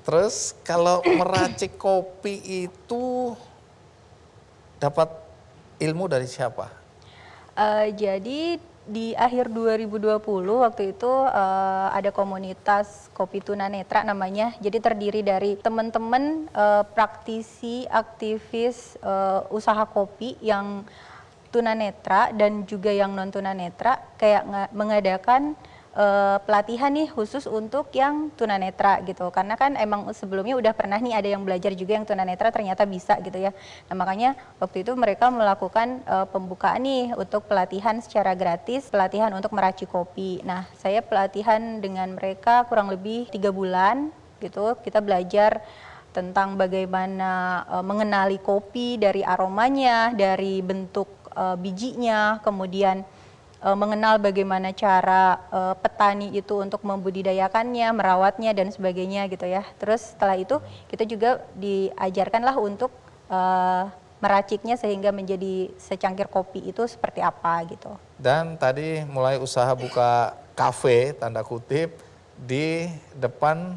Terus kalau meracik kopi itu dapat ilmu dari siapa? Jadi di akhir 2020 waktu itu ada komunitas Kopi Tunanetra namanya. Jadi terdiri dari teman-teman praktisi, aktivis usaha kopi yang tunanetra dan juga yang non tunanetra kayak mengadakan pelatihan nih khusus untuk yang tunanetra gitu, karena kan emang sebelumnya udah pernah nih ada yang belajar juga yang tunanetra ternyata bisa gitu ya. Nah makanya waktu itu mereka melakukan pembukaan nih untuk pelatihan secara gratis, pelatihan untuk meracik kopi. Nah saya pelatihan dengan mereka kurang lebih 3 bulan gitu, kita belajar tentang bagaimana mengenali kopi dari aromanya, dari bentuk bijinya, kemudian mengenal bagaimana cara petani itu untuk membudidayakannya, merawatnya dan sebagainya gitu ya. Terus setelah itu kita juga diajarkanlah untuk meraciknya sehingga menjadi secangkir kopi itu seperti apa gitu. Dan tadi mulai usaha buka kafe tanda kutip di depan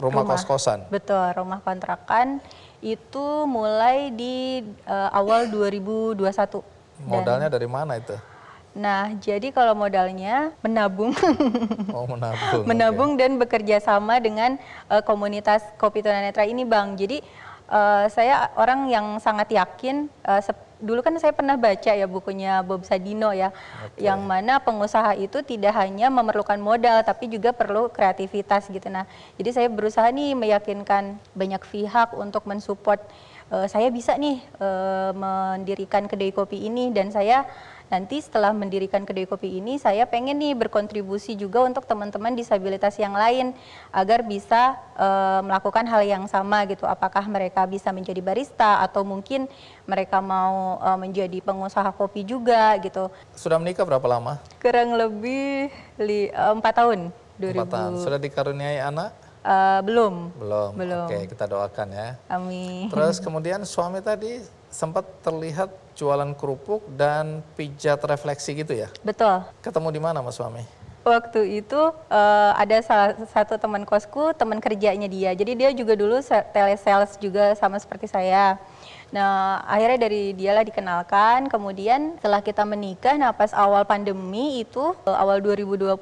rumah kos-kosan. Betul, rumah kontrakan itu mulai di awal 2021. Modalnya dari mana itu? Nah, jadi kalau modalnya menabung, Oh, menabung. menabung dan bekerja sama dengan komunitas Kopi Tunanetra ini, Bang. Jadi saya orang yang sangat yakin. Dulu kan saya pernah baca ya bukunya Bob Sadino ya, yang mana pengusaha itu tidak hanya memerlukan modal, tapi juga perlu kreativitas gitu. Nah, jadi saya berusaha nih meyakinkan banyak pihak untuk mensupport. Saya bisa nih mendirikan kedai kopi ini, dan saya nanti setelah mendirikan kedai kopi ini, saya pengen nih berkontribusi juga untuk teman-teman disabilitas yang lain agar bisa melakukan hal yang sama gitu. Apakah mereka bisa menjadi barista atau mungkin mereka mau menjadi pengusaha kopi juga gitu. Sudah menikah berapa lama? Kurang lebih 4 tahun. 4 tahun. Sudah dikaruniai anak? Belum. Belum. Oke, kita doakan ya. Amin. Terus kemudian suami tadi sempat terlihat jualan kerupuk dan pijat refleksi gitu ya? Betul. Ketemu di mana Mas suami? Waktu itu ada salah satu teman kosku, teman kerjanya dia. Jadi dia juga dulu telesales juga sama seperti saya. Nah, akhirnya dari dialah dikenalkan. Kemudian setelah kita menikah, nah pas awal pandemi itu awal 2020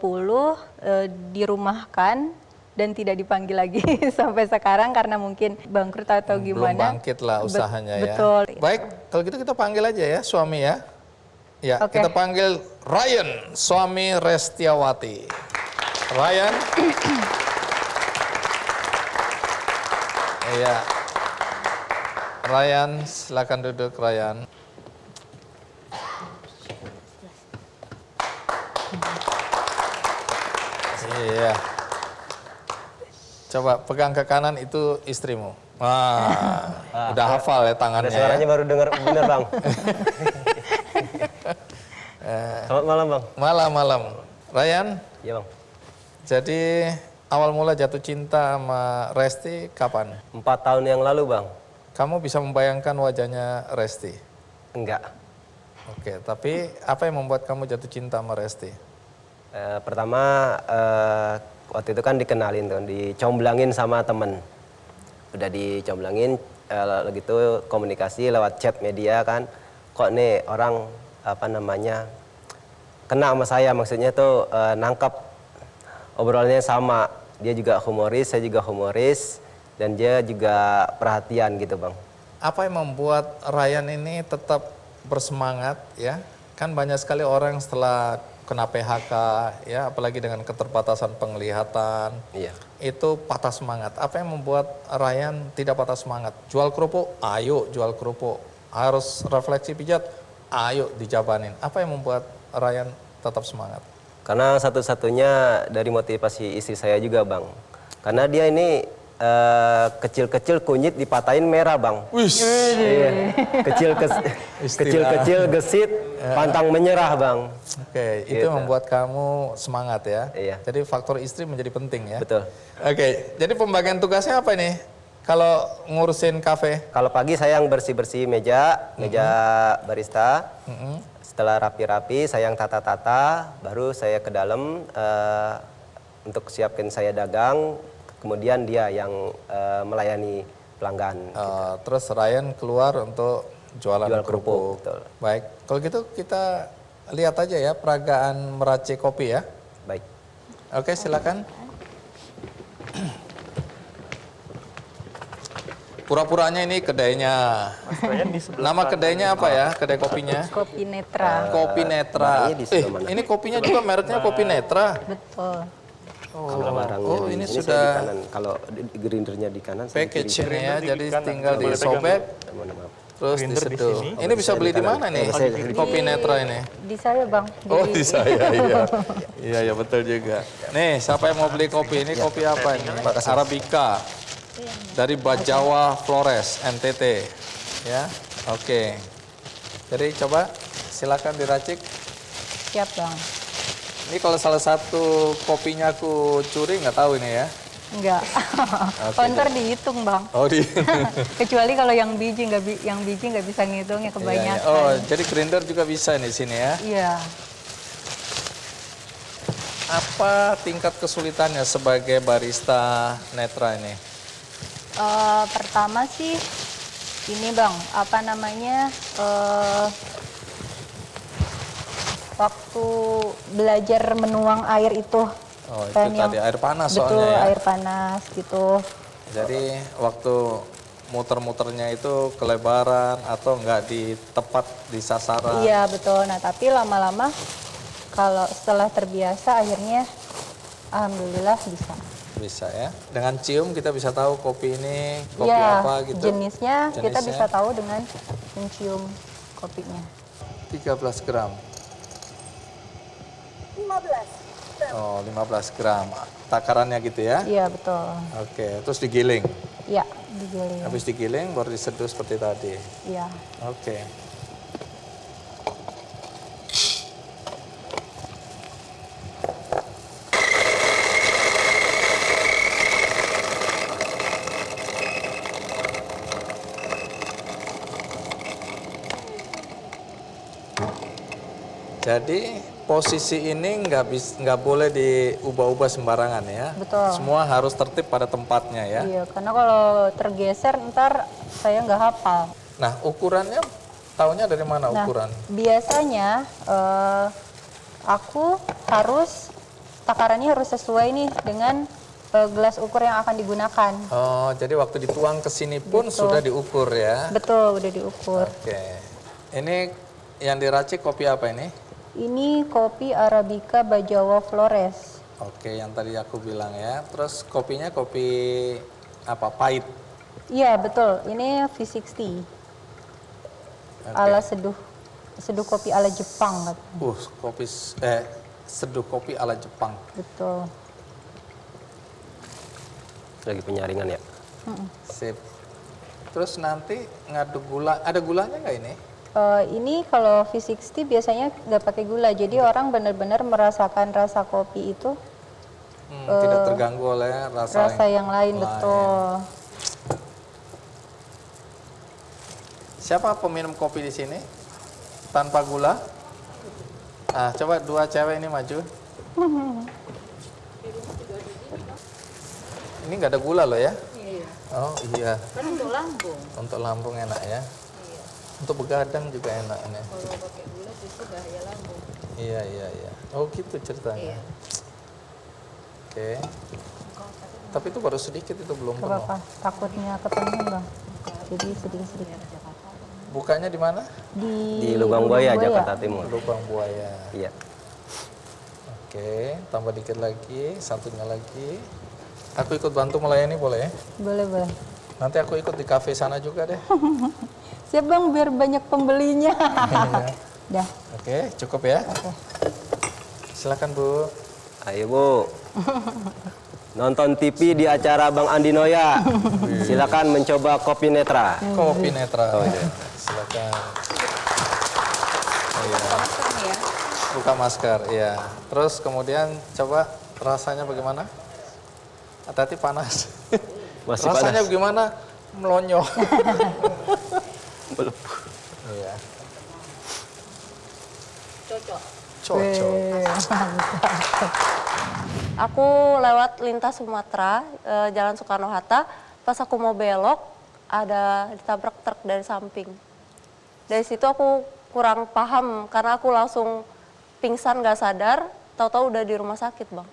dirumahkan dan tidak dipanggil lagi sampai sekarang karena mungkin bangkrut atau gimana. Belum bangkit lah usahanya ya. Betul. Baik, kalau gitu kita panggil aja ya suami ya. Ya, kita panggil Ryan, suami Restiawati. Ryan. Iya. Ryan, silakan duduk Ryan. Iya. Coba pegang ke kanan itu istrimu. Wah, udah hafal ya tangannya. Suaranya baru dengar bener Bang. Selamat malam Bang. Malam-malam. Ryan? Iya Bang. Jadi awal mula jatuh cinta sama Resti kapan? 4 tahun yang lalu Bang. Kamu bisa membayangkan wajahnya Resti? Enggak. Oke, tapi apa yang membuat kamu jatuh cinta sama Resti? Pertama waktu itu kan dikenalin tuh, dicomblangin sama temen. Udah dicomblangin, gitu komunikasi lewat chat media kan. Kok nih orang kena sama saya, maksudnya tuh nangkep obrolannya sama. Dia juga humoris, saya juga humoris, dan dia juga perhatian gitu Bang. Apa yang membuat Ryan ini tetap bersemangat ya? Kan banyak sekali orang setelah kena PHK ya, apalagi dengan keterbatasan penglihatan, itu patah semangat. Apa yang membuat Ryan tidak patah semangat? Jual kerupuk, ayo jual kerupuk. Harus refleksi pijat, ayo dijabanin. Apa yang membuat Ryan tetap semangat? Karena satu-satunya dari motivasi istri saya juga Bang. Karena dia ini kecil-kecil kunyit dipatahin merah Bang. Iya. Kecil-kecil gesit, pantang menyerah Bang. Oke, itu membuat kamu semangat ya. Iya. Jadi faktor istri menjadi penting ya. Betul. Oke, jadi pembagian tugasnya apa nih? Kalau ngurusin kafe? Kalau pagi saya yang bersih-bersih meja barista. Setelah rapi-rapi, saya yang tata-tata, baru saya ke dalam untuk siapin saya dagang. kemudian dia yang melayani pelanggan. Terus Ryan keluar untuk jualan Jual kerupuk. kerupuk, betul. Baik, kalau gitu kita lihat aja ya peragaan meracik kopi ya. Baik. Oke, silakan. Pura-puranya ini kedainya. Nama kedainya apa ya? Kedai kopinya? Kopi Netra. Kopi Netra. barangnya di sebelah mana? Ini kopinya juga mereknya Kopi Netra. Betul. Kalau barangnya Oh, di ini sini saya sudah di kanan. Kalau grindernya di kanan, saya di kiri. package-nya ya, jadi tinggal disobek, Mohon maaf. terus Grinder di diseduh. sini. Ini bisa beli di mana nih? Kopi Netra ini. Di saya Bang. Oh, di saya, iya. Iya, ya betul juga. Nih, siapa yang mau beli kopi? Ini kopi apa ini? Arabica. Dari Bajawa Flores, NTT. Ya, oke. Jadi coba silakan diracik. Siap Bang. Ini kalau salah satu kopinya aku curi nggak tahu ini ya. Enggak. Counter dihitung Bang. Oh, di. Kecuali kalau yang biji nggak bisa ngitungnya kebanyakan. Oh, jadi grinder juga bisa nih sini ya. Iya. Apa tingkat kesulitannya sebagai barista Netra ini? Pertama sih ini Bang, apa namanya? Waktu belajar menuang air itu. Oh, itu kan tadi air panas betul, soalnya ya. air panas gitu. Jadi waktu muter-muternya itu kelebaran atau enggak di tepat di sasaran. Iya betul. Nah tapi lama-lama kalau setelah terbiasa akhirnya alhamdulillah bisa. Bisa ya. Dengan cium kita bisa tahu kopi ini kopi Iya, apa gitu. jenisnya kita Jenisnya? bisa tahu dengan mencium kopinya. 13 gram. 15. Oh, 15 gram. Takarannya gitu ya. Iya betul. Oke, terus digiling. Iya digiling. Habis digiling baru diseduh seperti tadi. Iya. Oke. Jadi posisi ini nggak boleh diubah-ubah sembarangan ya. Betul. Semua harus tertib pada tempatnya ya. Iya karena kalau tergeser ntar saya nggak hafal. Nah ukurannya tahunya dari mana Nah, ukuran? biasanya aku harus takarannya harus sesuai nih dengan gelas ukur yang akan digunakan. Oh jadi waktu dituang ke sini pun Betul. sudah diukur ya. Betul, udah diukur. Oke. Ini yang diracik kopi apa ini? Ini kopi Arabica Bajawa Flores. Oke, yang tadi aku bilang ya. Terus kopinya kopi apa? Pahit. Iya betul, ini V60 Oke. ala seduh kopi ala Jepang katanya. Kopi seduh kopi ala Jepang. Betul. Lagi penyaringan ya. Sip. Terus nanti ngadu gula. Ada gulanya nggak ini? Ini kalau V60 biasanya nggak pakai gula, jadi orang benar-benar merasakan rasa kopi itu Tidak terganggu oleh rasa yang lain, betul. Siapa peminum kopi di sini? Tanpa gula? Ah, coba dua cewek ini maju. Ini nggak ada gula loh ya? Iya. Oh iya. Kan untuk lambung. Untuk lambung enak ya. Untuk begadang juga enak ini. Kalau pakai gula justru bahaya lambung. Iya. Oh gitu ceritanya. Iya. Oke. Tapi itu baru sedikit, itu belum Gak penuh. apa-apa, takutnya ketemuan Bang. Jadi sedikit-sedikit. Bukanya di mana? Di Lubang Buaya, Jakarta Timur. Lubang Buaya. Iya. Oke, tambah dikit lagi, satunya lagi. Aku ikut bantu melayani boleh ya? Boleh, boleh. Nanti aku ikut di kafe sana juga deh. Siap Bang, biar banyak pembelinya. Dah. Oke, cukup ya. Oke. Silakan Bu. Ayo Bu. Nonton TV di acara Bang Andi Noya. Silakan mencoba kopi Netra. Kopi Netra. Oh iya. Silakan. Oh, iya. Ya. Buka masker, iya. Terus kemudian coba rasanya bagaimana? Hati-hati panas. Masih rasanya panas. bagaimana? Melonyo. Belum. Iya. Cocok. Cocok. Aku lewat lintas Sumatera, Jalan Soekarno-Hatta. Pas aku mau belok, ada ditabrak truk dari samping. Dari situ aku kurang paham, karena aku langsung pingsan gak sadar, tahu-tahu udah di rumah sakit, Bang.